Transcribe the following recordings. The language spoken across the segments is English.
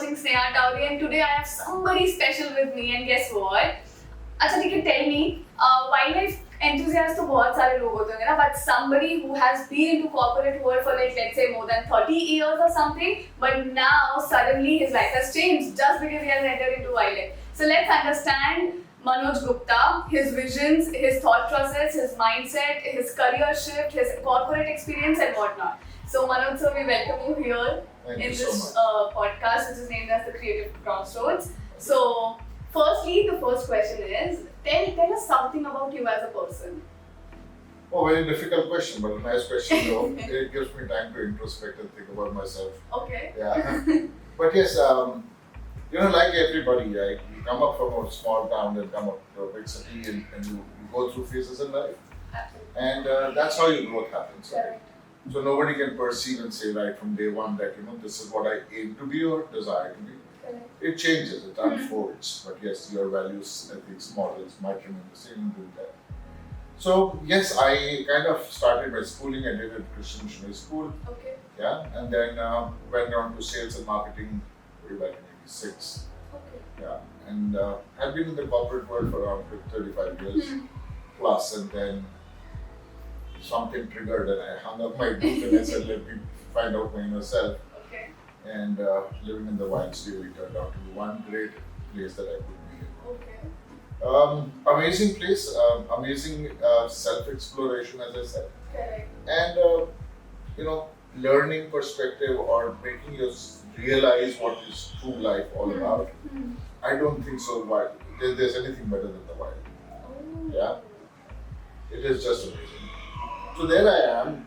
watching Sneha Taori, and today I have somebody special with me. And guess what? अच्छा ठीक है, tell me, wildlife enthusiasts तो बहुत सारे लोग होते होंगे ना, but somebody who has been into corporate world for like let's say more than 30 years or something, but now suddenly his life has changed just because he has entered into wildlife. So let's understand Manoj Gupta, his visions, his thought process, his mindset, his career shift, his corporate experience and whatnot. So Manoj sir, we welcome you here in this podcast, which is named as the Creative Crossroads. So firstly, the first question is, tell us something about you as a person. Oh, very difficult question, but a nice question though. It gives me time to introspect and think about myself. Okay. Yeah. But yes, like everybody, right? You come up from a small town and come up to a big city and you go through phases in life. Absolutely. And that's how your growth happens. Right? Correct. So nobody can perceive and say right from day one that, this is what I aim to be or desire to be. Correct. It changes, it unfolds. But yes, your values, ethics, morals might remain the same in doing that. So yes, I kind of started my schooling. I did it at Christian Missionary School. Okay. Yeah, and then went on to sales and marketing way back in '86. Okay. Yeah, and I've been in the corporate world for around 35 years plus, and then something triggered and I hung up my boot and I said, let me find out my inner self. Okay. And living in the wilds really turned out to be one great place that I could be in. Okay. Amazing place, amazing self-exploration, as I said. Correct. And, learning perspective or making you realize what is true life all about. I don't think so. There's anything better than the wild. Oh. Yeah. It is just amazing. So there I am,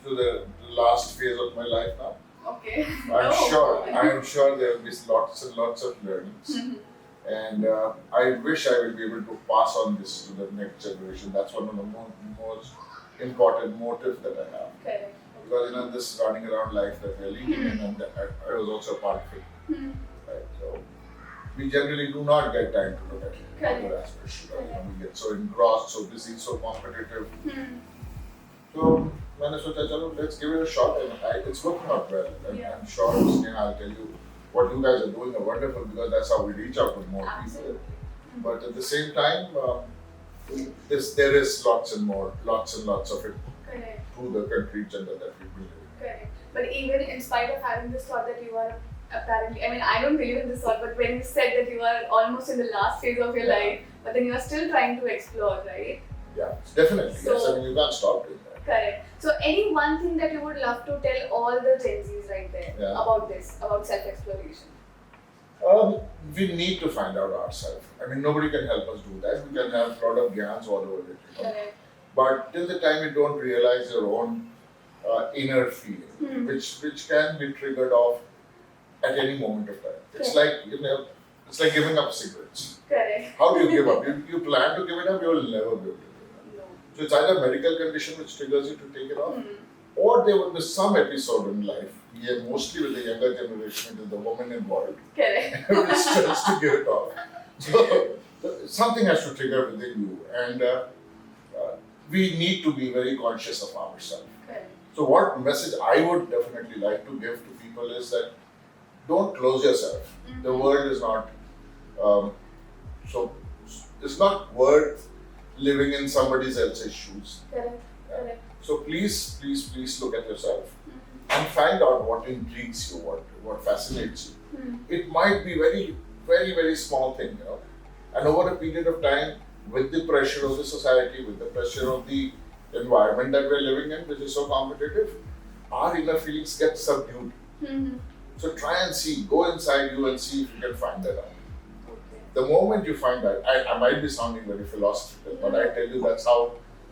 to the last phase of my life now. Okay. I'm sure there will be lots and lots of learnings. And I wish I will be able to pass on this to the next generation. That's one of the most important motives that I have. Correct. Because this running around life that we're leading in, and I was also a part of it. Right? So we generally do not get time to look at other aspects. We get so engrossed, so busy, so competitive. So let's give it a shot, and it's working out well. And I'm sure Sneha, I'll tell you what you guys are doing are wonderful, because that's how we reach out to more people. But at the same time, there is lots and lots of it. Correct. Through the concrete jungle that we've been living. Correct. But even in spite of having this thought that you are apparently, I don't believe in this thought, but when you said that you are almost in the last phase of your life, but then you are still trying to explore, right? Yeah, definitely. So, yes, you can't stop doing that. Correct. So any one thing that you would love to tell all the Gen Zs right there about this, about self-exploration? We need to find out ourselves. Nobody can help us do that. We can have a lot of gyans all over it. Correct. But till the time you don't realize your own inner feeling, which can be triggered off at any moment of time. It's like giving up cigarettes. Correct. How do you give up? You plan to give it up, you will never be able to give it up. No. So it's either a medical condition which triggers you to take it off, or there will be some episode in life, mostly with the younger generation, it is the woman involved, Correct. which tries to give it off. So something has to trigger within you, and we need to be very conscious of ourselves. Correct. So what message I would definitely like to give to people is that don't close yourself. The world is not it's not worth living in somebody else's shoes. Correct. Correct. So please look at yourself and find out what intrigues you, what fascinates you. It might be very, very, very small thing, and over a period of time, with the pressure of the society, with the pressure of the environment that we're living in, which is so competitive, our inner feelings get subdued. So try and go inside you and see if you can find that out. Okay. The moment you find that, I might be sounding very philosophical, but I tell you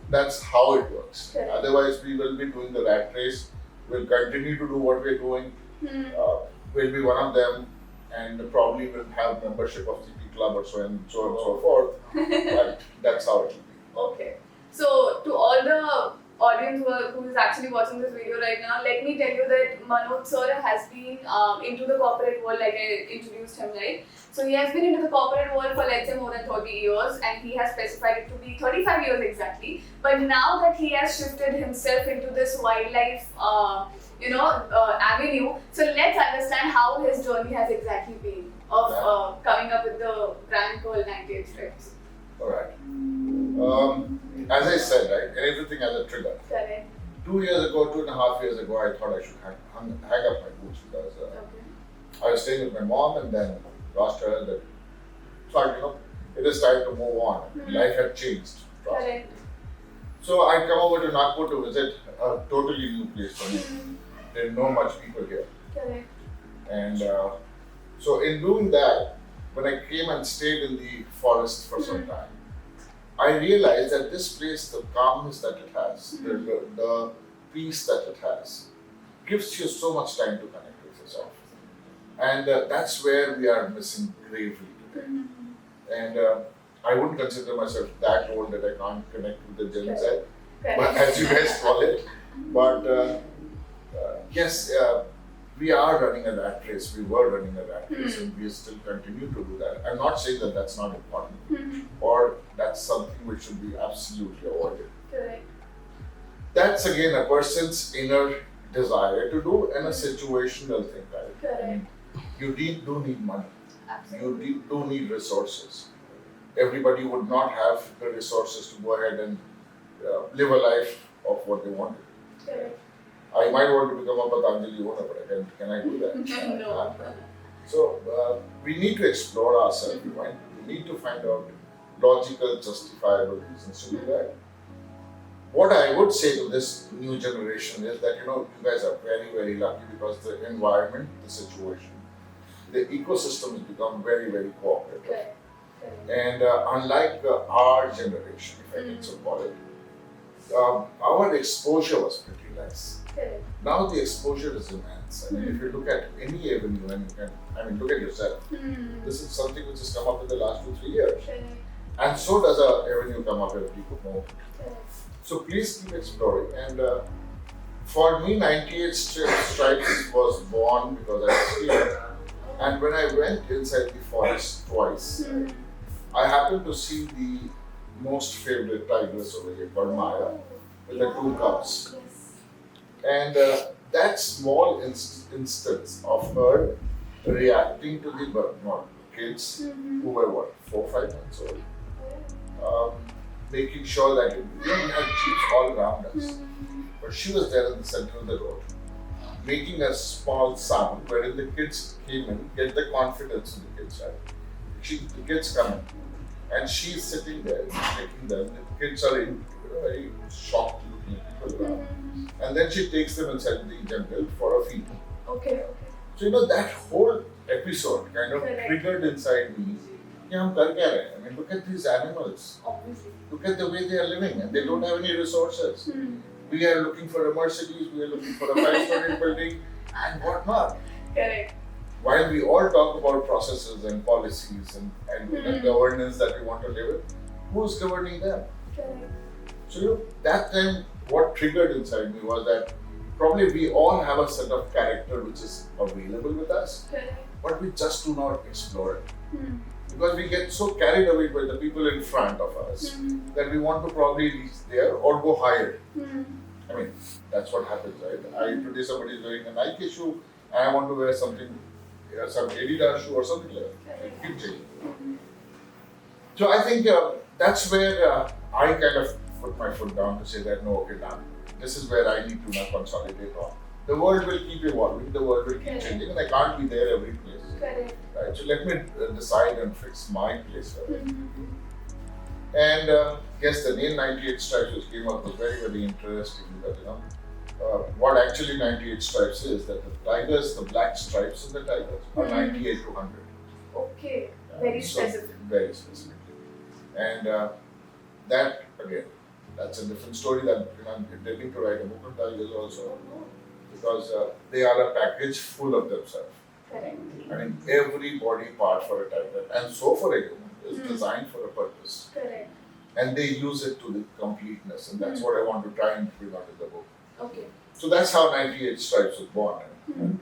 that's how it works. Correct. Otherwise, we will be doing the rat race. We'll continue to do what we're doing. We'll be one of them, and probably will have membership of CP Club or so and so forth. But that's how it will be. Okay. So to all the audience who is actually watching this video right now, let me tell you that Manoj sir has been into the corporate world, like I introduced him, right? So he has been into the corporate world for let's say more than 30 years, and he has specified it to be 35 years exactly. But now that he has shifted himself into this wildlife avenue, so let's understand how his journey has exactly been of coming up with the brand called 98 Strips. Alright. As I said, right, everything has a trigger. Correct. 2 years ago, 2.5 years ago, I thought I should hang up my boots because I was staying with my mom and then lost her. That thought, it is time to move on. Life had changed. Correct. So I come over to Nagpur to visit a totally new place for me. Didn't know much people here. Correct. And so in doing that, when I came and stayed in the forest for some time, I realized that this place, the calmness that it has, the peace that it has, gives you so much time to connect with yourself. And that's where we are missing gravely today. And I wouldn't consider myself that old that I can't connect with the Gen Z, but as you guys call it. But yes, we are running a rat race. We were running a rat race, and we still continue to do that. I'm not saying that that's not important, or that's something which should be absolutely avoided. Correct. That's again a person's inner desire to do and a situational thing, right? Correct. You do need money. Absolutely. You do need resources. Everybody would not have the resources to go ahead and live a life of what they wanted. Correct. I might want to become a Patanjali owner, but can I do that? No. So we need to explore ourselves. We need to find out logical, justifiable reasons to do that. What I would say to this new generation is that you guys are very, very lucky because the environment, the situation, the ecosystem has become very, very cooperative. Correct. And unlike our generation, if I can so call it, our exposure was pretty less. Correct. Now the exposure is immense. I mean, if you look at any avenue, and look at yourself. This is something which has come up in the last 2-3 years. Correct. And so does a avenue come up every moment. Correct. So please keep exploring. And for me, 98 Stripes was born because I was here. And when I went inside the forest twice, I happened to see the most favorite tigress over here called Maya with the 2 cubs. Yes. And that small instance of her reacting to the kids who were 4 or 5 months old, making sure that we had jeeps all around us. But she was there in the center of the road, making a small sound wherein the kids came in, get the confidence in the kids, right? The kids come in, and she's sitting there, taking them. The kids are very shocked looking people around. And then she takes them inside the jungle for a feed. Okay. So that whole episode kind of Correct. triggered inside me. I mean, look at these animals. Obviously. Look at the way they are living, and they don't have any resources. We are looking for a Mercedes, we are looking for a 5-story building, and whatnot. Correct. While we all talk about processes and policies and governance that we want to live with, who's governing them? Correct. So that time, what triggered inside me was that probably we all have a set of character which is available with us, Correct. but we just do not explore it. Because we get so carried away by the people in front of us that we want to probably reach there or go higher. I mean, that's what happens, right? Today somebody is wearing a Nike shoe and I want to wear something, some Adidas shoe or something like that. It keeps changing. So I think that's where I kind of put my foot down to say that no, okay, done. This is where I need to now consolidate on. The world will keep evolving, the world will keep changing, and I can't be there every place. Correct. Right? So let me decide and fix my place for it. And yes, the name 98 Stripes which came up was very, very interesting because what actually 98 Stripes is that the tigers, the black stripes in the tigers are 98 to 100. Okay. Very specific. Very specific. And that again, that's a different story that I'm intending to write a book on tigers also, because they are a package full of themselves. Correct. I mean, every body part for a tiger and so for a human is designed for a purpose. Correct. And they use it to the completeness, and that's what I want to try and bring out in the book. Okay. So that's how 98 Stripes was born. And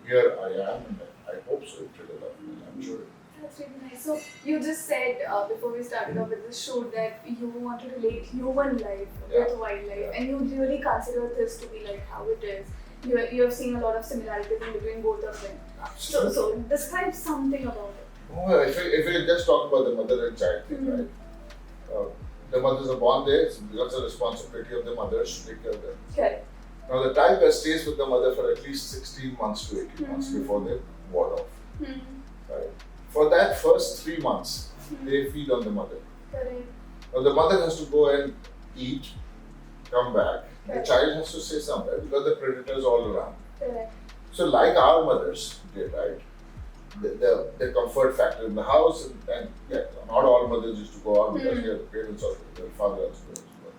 here I am, and I hope so. It will develop, I'm sure. That's really nice. So you just said before we started off with this show that you want to relate human life with wildlife, and you really consider this to be like how it is. you have seen a lot of similarities in between both of them. Absolutely. So describe something about it. Well, if we just talk about the mother and child thing, right? The mothers are born there, it's becomes a responsibility of the mothers to take care of them. Correct. Now the tiger stays with the mother for at least 16 months to 18 months before they ward off. Right? For that first 3 months, they feed on the mother. Correct. Now the mother has to go and eat, come back. Correct. The child has to stay somewhere because the predators all around. Correct. So like our mothers did, right? The comfort factor in the house, and yeah, not all mothers used to go out because their parents or their father also goes to work.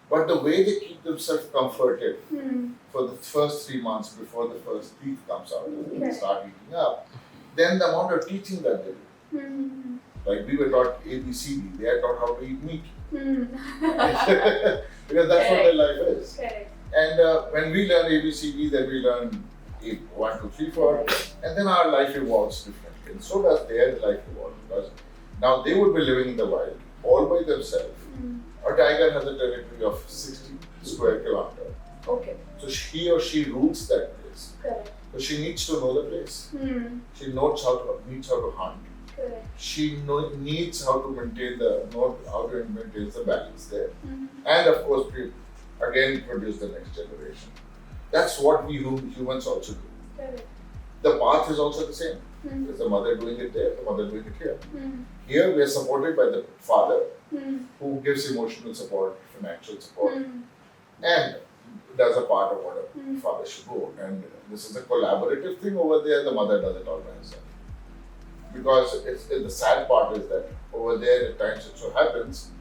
But the way they keep themselves comforted for the first 3 months before the first teeth comes out and they start eating up, then the amount of teaching that they do. Like we were taught ABCD, they are taught how to eat meat. Because that's what their life is. Correct. And when we learn ABCD, then we learn 1, 2, 3, 4, and then our life evolves differently. And so does their life evolve, because now they would be living in the wild all by themselves. A tiger has a territory of 60 square kilometers. Okay. So he or she rules that place. Correct. So she needs to know the place. She knows how to hunt. Correct. She needs how to maintain the balance there. And of course, again produce the next generation. That's what we humans also do. Correct. The path is also the same. There's the mother doing it there, the mother doing it here. Here we are supported by the father, who gives emotional support, financial support, and does a part of what a father should do. And this is a collaborative thing over there. The mother does it all by herself. Because the sad part is that over there at times it so happens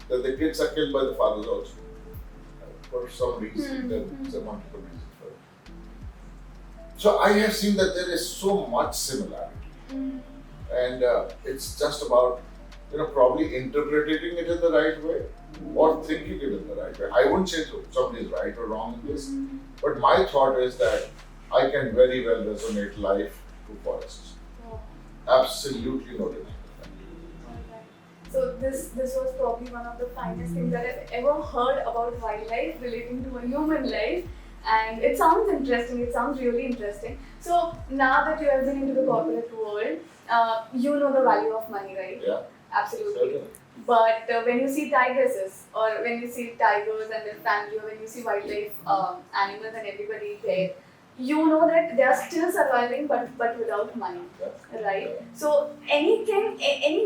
that the kids are killed by the fathers also. For some reason, there's a multiple reasons for it. So I have seen that there is so much similarity. And it's just about, probably interpreting it in the right way or thinking it in the right way. I wouldn't say somebody is right or wrong in this, but my thought is that I can very well resonate life to forests. Absolutely no denying. So this was probably one of the finest things that I've ever heard about wildlife relating to a human life, and it sounds interesting. It sounds really interesting. So now that you have been into the corporate world, you know the value of money, right? Yeah. Absolutely. Certainly. But when you see tigresses, or when you see tigers and their family, or when you see wildlife animals and everybody there, you know that they are still surviving, but without money, right? So any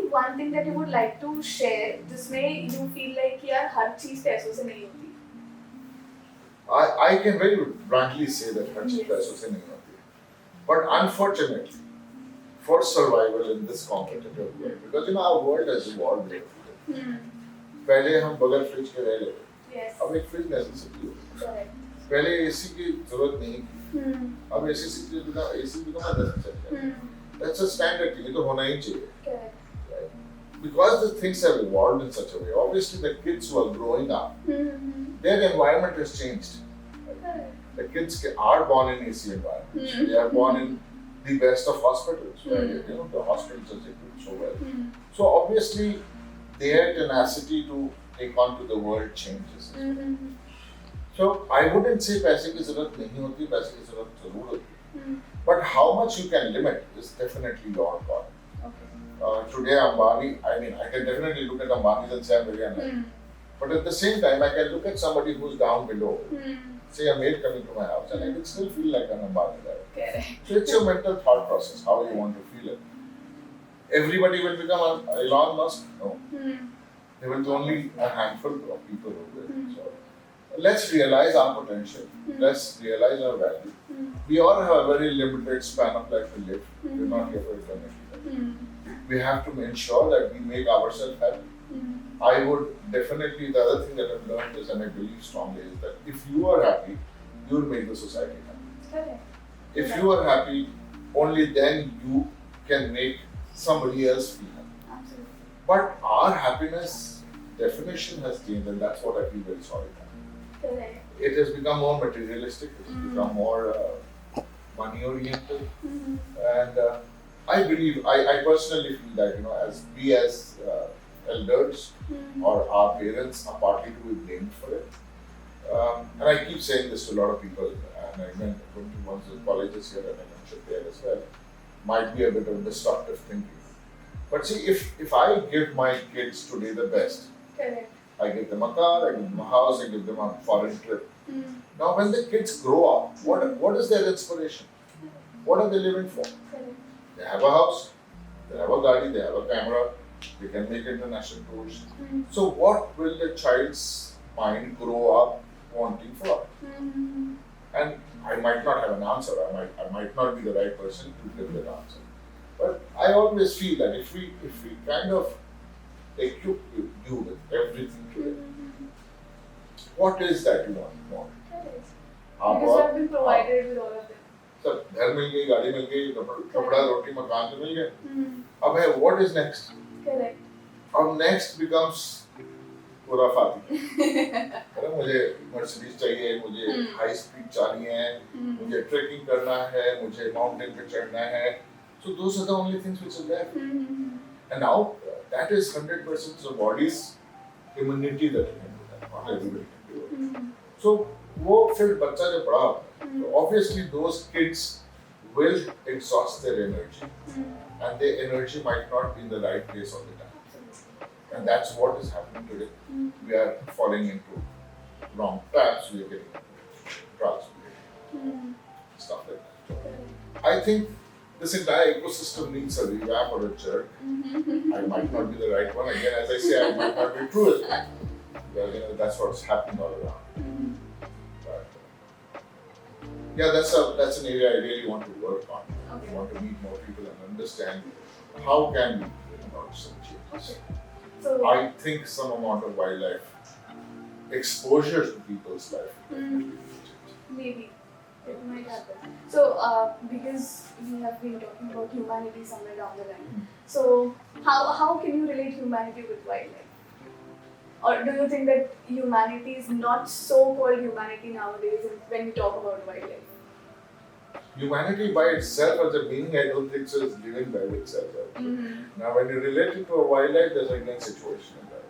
one thing that you would like to share, जिसमें you feel like यार हर चीज पैसों से नहीं होती. I can very bluntly say that हर चीज पैसों से नहीं होती. But unfortunately, for survival in this competitive world, because our world has evolved. पहले हम बगैर फ्रिज के रह लेते. अब एक फ्रिज नेसेसिटी हो. पहले एसी की जरूरत नहीं थी. अब AC become a necessity. That's a standard thing. ये तो होना ही चाहिए. Right? Because the things have evolved in such a way. Obviously, the kids who are growing up, their environment has changed. The kids are born in AC environments. They are born in the best of hospitals, where the hospitals are equipped so well. So obviously, their tenacity to take on to the world changes. So I wouldn't say पैसे की ज़रूरत नहीं होती, पैसे की ज़रूरत ज़रूर होती. But how much you can limit is definitely your call. Today Ambani, I can definitely look at Ambani and say I'm very unhappy. But at the same time, I can look at somebody who's down below, say a maid coming to my house, and I can still feel like an Ambani guy. So it's your mental thought process, how you want to feel it. Everybody will become an Elon Musk? No. There will be only a handful of people who will. So let's realize our potential. Let's realize our value. We all have a very limited span of life to live. We're not here for eternity. We have to ensure that we make ourselves happy. I would definitely, the other thing that I've learned is, and I believe strongly, is that if you are happy, you will make the society happy. If you are happy, only then you can make somebody else feel happy. Absolutely. But our happiness definition has changed, and that's what I feel very sorry for. It has become more materialistic, it has become more money oriented, and I believe, I personally feel that as we as elders or our parents are partly to be blamed for it. And I keep saying this to a lot of people, and and I meant once the colleges here and I mentioned there as well, might be a bit of destructive thinking. But see, if I give my kids today the best, correct. I give them a car, I give them a house, I give them a foreign trip. Now when the kids grow up, what is their inspiration? What are they living for? Correct. They have a house, they have a gadi, they have a camera, they can make international tours. So what will the child's mind grow up wanting for? And I might not have an answer, I might not be the right person to give that answer. But I always feel that if we kind of equip you with everything today, what is that you want? Because you have been provided with all of them. So, घर मिल गई, गाड़ी मिल गई, कपड़ा, रोटी, मकान तो मिल गए. अब है, what is next? Correct. अब next becomes खुराफाती. अरे मुझे मर्सिडीज चाहिए, मुझे हाई स्पीड चाहिए है, मुझे ट्रेकिंग करना है, मुझे माउंटेन पे चढ़ना है. So those are the only things which are left. And now that is 100% the body's immunity that you can do that. Not everybody can do it. So वो फिर बच्चा जब बड़ा होता है, so obviously those kids will exhaust their energy, and their energy might not be in the right place all the time. And that's what is happening today. We are falling into wrong traps. We are getting drugs, stuff like that. So I think this entire ecosystem needs a revamp or a jerk. I might not be the right one. Again, as I say, I might not be true as well. Well, that's what's happening all around. But yeah, that's an area I really want to work on. I want to meet more people and understand how can we bring about some changes. So I think some amount of wildlife exposure to people's life. Maybe. It might happen. So, because we have been talking about humanity somewhere down the line, so how can you relate humanity with wildlife? Or do you think that humanity is not so-called humanity nowadays when we talk about wildlife? Humanity by itself as a being, I don't think so is living by itself. Now, when you relate it to a wildlife, there's a next situation in that.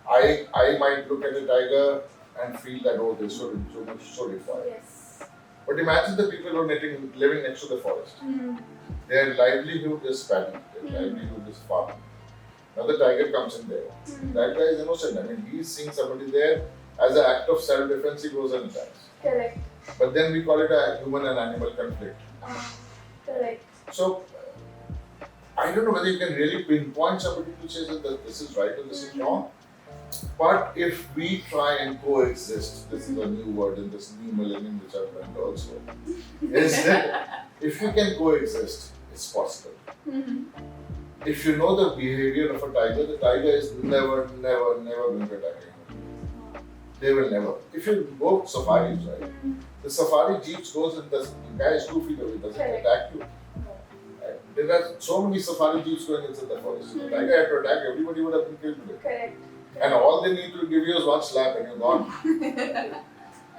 I might look at a tiger and feel that, oh, there's so much so required. Yes. But imagine the people who are living next to the forest. Their livelihood is farming. Their livelihood is farming. Now the tiger comes in there. That guy is innocent. I mean, he's seeing somebody there. As an act of self-defense, he goes and attacks. Correct. But then we call it a human and animal conflict. Correct. So, I don't know whether you can really pinpoint somebody to say that this is right or this is wrong. But if we try and coexist, this is a new word in this new millennium which I've learned also, is that if you can coexist, it's possible. If you know the behavior of a tiger, the tiger is never going to attack you. They will never. If you go safaris, right, the safari jeeps goes and the guy is 2 feet away, doesn't attack you. Right? There are so many safari jeeps going inside the forest. The tiger had to attack, everybody would have been killed today. Correct. And all they need to give you is one slap and you're gone.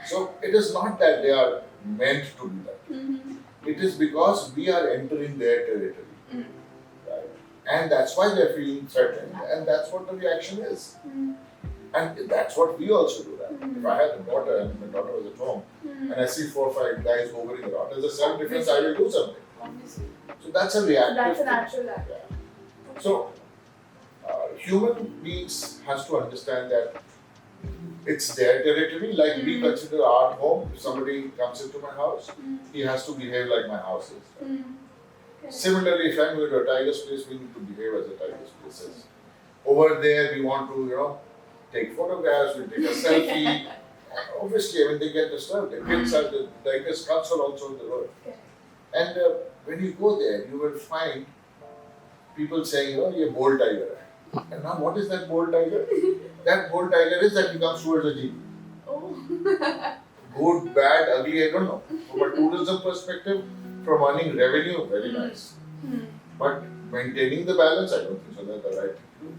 So it is not that they are meant to do that. It is because we are entering their territory. Right? And that's why they're feeling threatened, and that's what the reaction is. And that's what we also do. That. If I had a daughter and my daughter was at home and I see 4 or 5 guys hovering around, as a self-defense, I will do something. Obviously. So that's a reaction. That's a natural act. Yeah. So human beings has to understand that it's their territory, like we consider our home. If somebody comes into my house, he has to behave like my house is. Right? Similarly, if I'm going to a tiger's place, we need to behave as a tiger's place is. Over there, we want to, take photographs, we take a selfie. Obviously, I mean, they get disturbed. The kids are, the tiger's cubs are also in the road. And when you go there, you will find people saying, you're a bold tiger. And now what is that bold tiger? That bold tiger is that he comes towards the jeep. Oh. Good, bad, ugly, I don't know. From a tourism perspective, from earning revenue, very nice. But maintaining the balance, I don't think so. That's the right thing to do.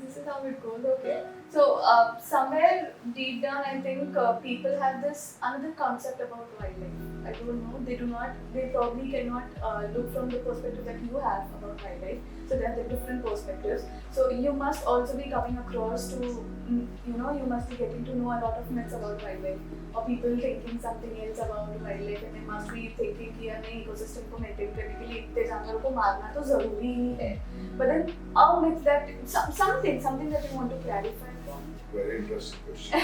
This is how it goes, okay. So, somewhere deep down, I think people have this another concept about wildlife. I don't know, they probably cannot look from the perspective that you have about wildlife. So, they have the different perspectives. So, you must also be coming across to you must be getting to know a lot of myths about wildlife, or people thinking something else about wildlife, and they must be thinking कि यार नहीं ecosystem को maintain करने के लिए इतने जानवरों को मारना तो जरूरी ही है. But then a myth that something that you want to clarify from. Very interesting question.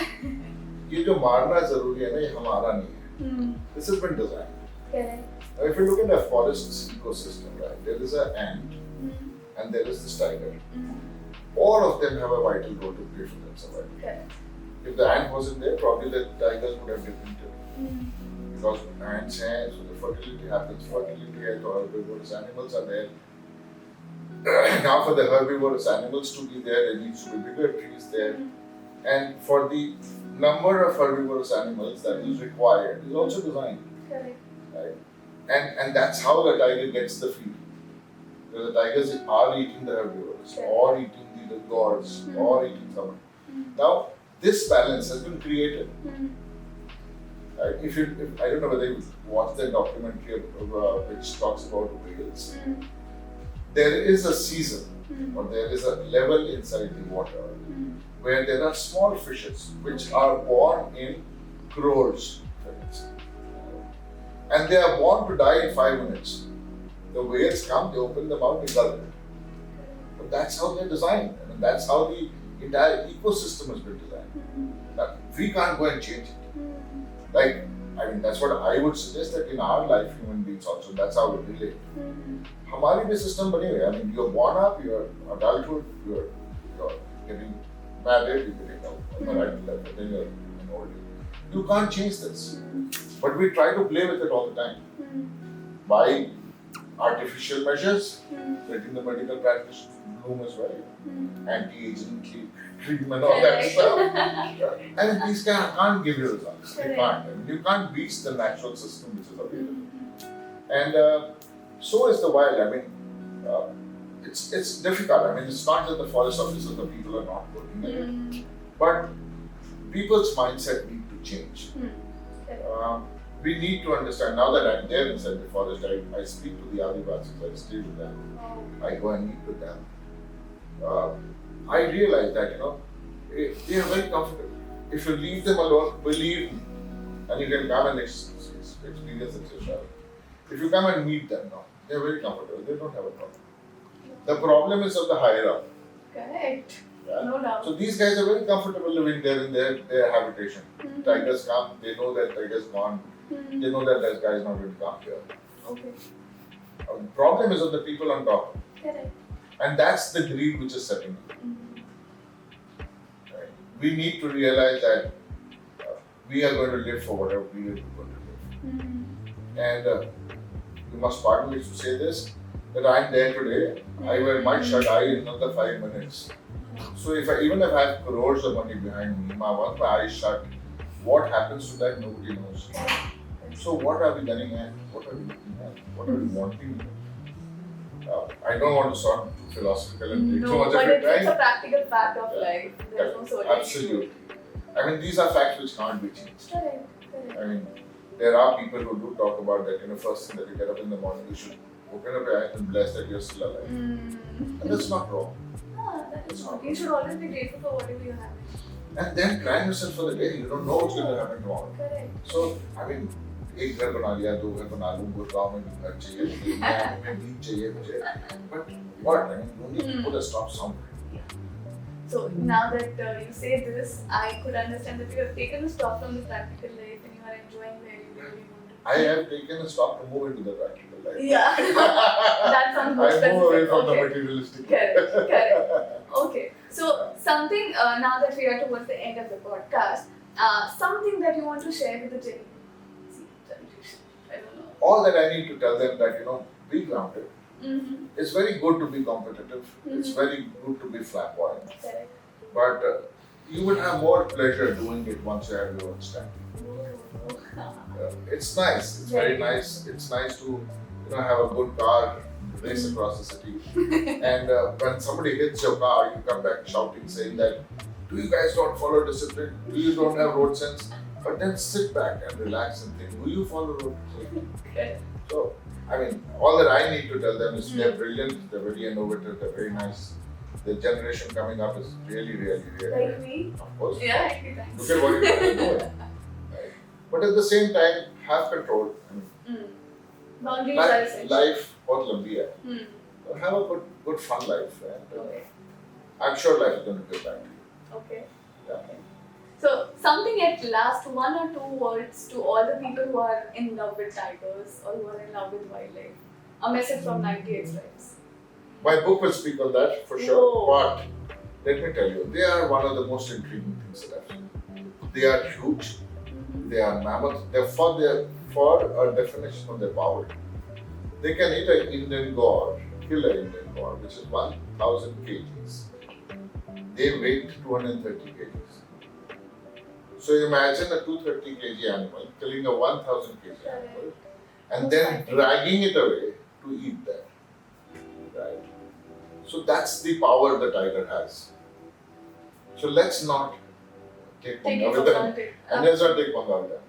ये जो मारना जरूरी है ना, ये हमारा नहीं है. This has been designed. Correct. Now, if you look at a forest's ecosystem, right, there is an ant and there is this tiger. All of them have a vital role to play for their survival. Correct. If the ant wasn't there, probably the tigers would have depleted. Because ants हैं, so the fertility happens. Fertility है, तो herbivorous animals are there. Now for the herbivorous animals to be there, there needs to be bigger trees there. And for the number of herbivorous animals that is required is also designed. Correct. Right? And that's how the tiger gets the feed. Because the tigers are eating the herbivores, or eating the gourds, or eating someone. Now, this balance has been created. Right? If I don't know whether you watched the documentary which talks about whales. There is a season, or there is a level inside the water where there are small fishes which are born in crores, for instance. And they are born to die in 5 minutes. The whales come, they open them out, they gulp it. But that's how they're designed. I mean, that's how the entire ecosystem has been designed. Now, we can't go and change it. That's what I would suggest, that in our life, human beings also, that's how we relate. हमारी भी system बनी हुई है. I mean, you're born up, you're adulthood, you're getting married, you're getting on the right level, then you're in old age. You can't change this. But we try to play with it all the time. By artificial measures, letting the medical practice bloom as well, anti-aging treatment and all that stuff. And these can't give you results. They can't. I mean, you can't beat the natural system which is available. And so is the wild. I mean, it's difficult. I mean, it's not that the forest officers, the people are not working at it, but people's mindset need to change. We need to understand, now that I'm there inside the forest, I speak to the Adivasis, I stay with them, I go and meet with them. I realize that, they are very comfortable. If you leave them alone, believe me, and you can come and experience it yourself. If you come and meet them now, they are very comfortable, they don't have a problem. The problem is of the higher up. Correct. Yeah. No doubt. So these guys are very comfortable living there in their habitation. Tigers come, they know that tiger's gone. They know that guy is not going to come here. Okay. The problem is of the people on top. Correct. And that's the greed which is setting in. Right? We need to realize that we are going to live for whatever we are going to live. And you must pardon me to say this, that I am there today. I might shut eye in another 5 minutes. So even if I have crores of money behind me, once my eyes shut, what happens to that, nobody knows. So what are we gunning at? What are we looking at? What are we wanting? I don't want to sound too philosophical and take too much of your time. It's a practical fact of life. There's no certainty. Absolutely. I mean, these are facts which can't be changed. Correct. I mean, there are people who do talk about that, first thing that you get up in the morning, you should open up your eyes and bless that you're still alive. And that's not wrong. That is not. You should always be grateful for whatever you have. And then plan yourself for the day. You don't know what's going to happen tomorrow. Correct. So, I mean, एक घर बना लिया, 2 घर बना लूँ, गुड़गांव में घर चाहिए, में बीच चाहिए मुझे. But what? I mean, you need to put a stop somewhere. So now that you say this, I could understand that you have taken a stop from the practical life and you are enjoying where you really want to. I have taken a stop to move into the practical life. Yeah, that sounds more specific. I move away from the materialistic. Correct. Okay, so something, now that we are towards the end of the podcast, something that you want to share with the generation. I don't know. All that I need to tell them that, be grounded. It's very good to be competitive. It's very good to be flamboyant. Correct. But you will have more pleasure doing it once you have your own stand. It's nice. It's very nice. It's nice to have a good car, race across the city. And when somebody hits your car, you come back shouting, saying that, do you guys don't follow discipline? Do you don't have road sense? But then sit back and relax and think, do you follow road sense? Okay. So, I mean, all that I need to tell them is they're brilliant, they're very innovative, they're very nice. The generation coming up is really, really, really. Like me? Of course. Yeah, like me, thanks. Look at what you guys are doing. Right? But at the same time, have control. Boundaries are essential. Life, बहुत लंबी है. So have a good fun life, and Okay. I'm sure life is going to give back to you. Okay. Yeah. Okay. So, something at last, one or two words to all the people who are in love with tigers or who are in love with wildlife. A message from 98 Stripes. My book will speak on that for sure. Oh. But let me tell you, they are one of the most intriguing things that I've seen. They are huge. They are mammoths. For a definition of their power, they can eat an Indian gourd, kill an Indian gourd, which is 1,000 kgs. They weigh 230 kgs. So imagine a 230 kg animal killing a 1,000 kg animal and then dragging it away to eat that. Right? So that's the power the tiger has. So let's not take पंगा with them. And let's not take पंगा with them.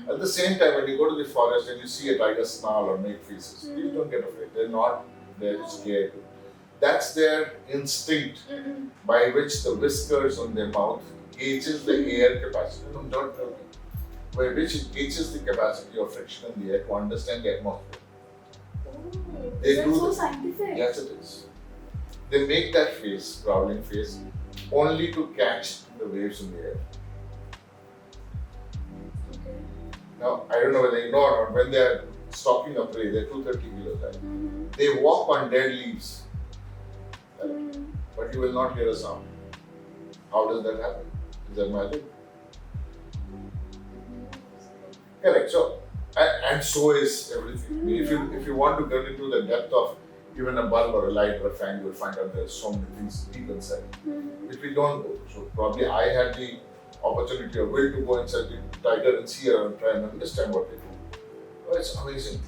At the same time, when you go to the forest and you see a tiger snarl or make faces, please don't get afraid. They're not there to scare you. That's their instinct by which the whiskers on their mouth gauges the air capacity. No, don't tell me. By which it gauges the capacity of friction in the air to understand the atmosphere. They That's do so this. scientific. Yes, it is. They make that face, growling face, only to catch the waves in the air. Okay. Now, I don't know whether you know or not, when they're stalking a prey, they're 230 kilos, right? They walk on dead leaves. Right? But you will not hear a sound. How does that happen? Is that magic? Correct. So, and so is everything. I mean, if you want to get into the depth of even a bulb or a light or a fan, you will find out there's so many things deep inside, which we don't know. So probably I had the opportunity or will to go inside the tiger and see her and try and understand what they do. Oh, it's amazing.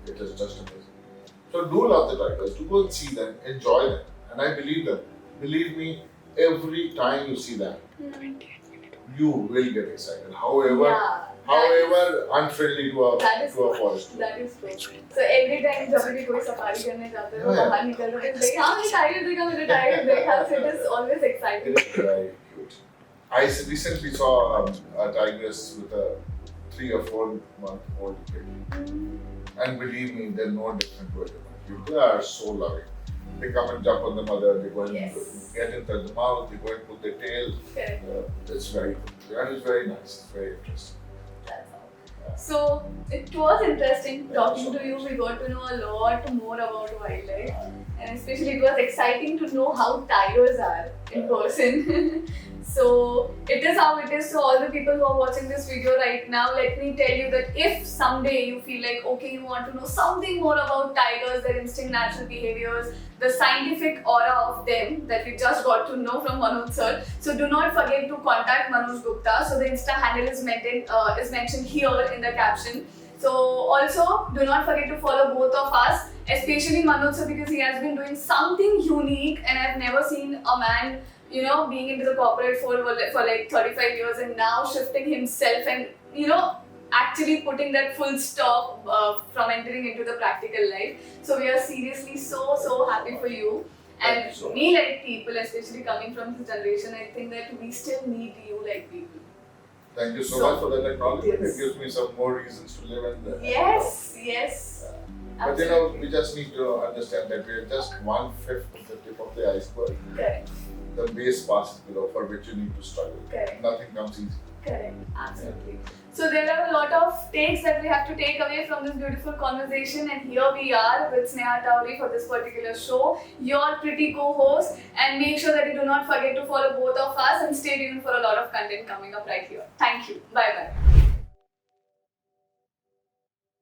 It is just amazing. So do love the tigers. Do go and see them, enjoy them, and I believe them. Believe me, every time you see that, you will get excited. However unfriendly to a forest. That is true. So every time जब भी कोई safari करने जाते हैं वो बाहर निकल रहे हैं देख हाँ मेरे टाइगर देखा so it is always exciting. It is very cute. I recently saw a tigress with a 3 or 4 month old kid, and believe me, they're no different to a human. They are so loving. They come and jump on the mother. They go and get inside the mouth. They go and put their tail. It's very good. That is very nice. It's very interesting. So it was interesting talking to you. We got to know a lot more about wildlife, and especially it was exciting to know how tigers are in person. So it is how it is. So all the people who are watching this video right now, let me tell you that if someday you feel like okay, you want to know something more about tigers, their instinct, natural behaviors, the scientific aura of them that we just got to know from Manoj sir. So do not forget to contact Manoj Gupta. So the Insta handle is mentioned here in the caption. So also do not forget to follow both of us, especially Manoj sir, because he has been doing something unique, and I've never seen a man, being into the corporate for like 35 years and now shifting himself and, actually putting that full stop from entering into the practical life. So we are seriously so happy for you. And me like people, especially coming from this generation, I think that we still need you like people. Thank you so much for that acknowledgement. It gives me some more reasons to live in the Yes. But we just need to understand that we are just 1/5 of the tip of the iceberg. Correct. The base passes below, for which you need to struggle. Correct. Nothing comes easy. Correct. Absolutely. So there are a lot of takes that we have to take away from this beautiful conversation, and here we are with Sneha Taori for this particular show, your pretty co-host, and make sure that you do not forget to follow both of us and stay tuned for a lot of content coming up right here. Thank you. Bye bye.